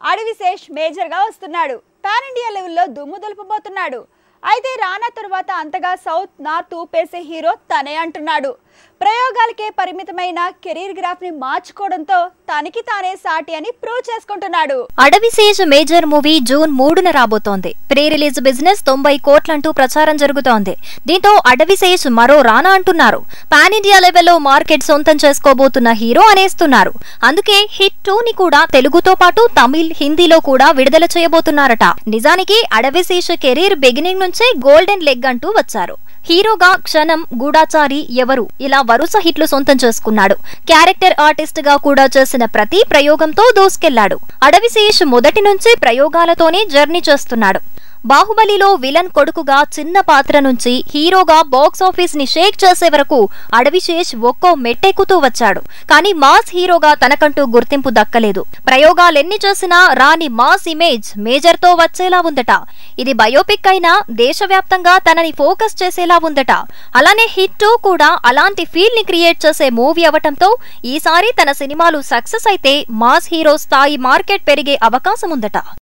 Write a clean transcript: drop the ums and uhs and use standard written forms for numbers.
Adivi Sesh major గా వస్తున్నాడు. Pan India లెవెల్లో దుమ్ము దులపబోతున్నాడు. అయితే రానా తరువాత అంతగా సౌత్ నార్త్ ఊపేసే హీరో తనే అంటున్నాడు. ప్రయోగాలకే పరిమితమైన కెరీర్ గ్రాఫ్ ని మార్చుకోవడంతో తనకి తానే సాటి అని ప్రూవ్ చేసుకుంటున్నాడు. అడవిశేష్ మేజర్ మూవీ జూన్ 3న రాబోతోంది. ప్రీ రిలీజ్ బిజినెస్ 90 కోట్లంటూ ప్రచారం జరుగుతోంది. దీంతో అడవిశేష్ మరో రానా అంటున్నారు. పాన్ ఇండియా లెవెల్లో మార్కెట్ సొంతం చేసుకోబోతున్న హీరో అనేస్తున్నారు. అందుకే హిట్ 2ని కూడా తెలుగుతో పాటు తమిళ్, హిందీలో కూడా విడుదల చేయబోతున్నారట. నిజానికి అడవిశేష్ కెరీర్ బిగినింగ్ నుంచే గోల్డెన్ లెగ్ అంటూ వచ్చారు. హీరోగా క్షణం, గూఢాచారి, ఎవరు ఇలా వరుస హిట్లు సొంతం చేసుకున్నాడు. క్యారెక్టర్ ఆర్టిస్ట్ గా కూడా చేసిన ప్రతి ప్రయోగంతో దూసుకెళ్లాడు. అడవిశేష్ మొదటి నుంచి ప్రయోగాలతోనే జర్నీ చేస్తున్నాడు. బాహుబలిలో విలన్ కొడుకుగా చిన్న పాత్ర నుంచి హీరోగా బాక్సాఫీస్ ని షేక్ చేసే వరకు అడవిశేష్ ఒక్కో మెట్టెక్కుతూ వచ్చాడు. కానీ మాస్ హీరోగా తనకంటూ గుర్తింపు దక్కలేదు. ప్రయోగాలెన్ని చేసినా రాని మాస్ ఇమేజ్ మేజర్ తో వచ్చేలా ఉందట. ఇది బయోపిక్ అయినా దేశవ్యాప్తంగా తనని ఫోకస్ చేసేలా ఉందట. అలానే హిట్ 2 కూడా అలాంటి ఫీల్ ని క్రియేట్ చేసే మూవీ అవటంతో ఈసారి తన సినిమాలు సక్సెస్ అయితే మాస్ హీరో స్థాయి మార్కెట్ పెరిగే అవకాశం ఉందట.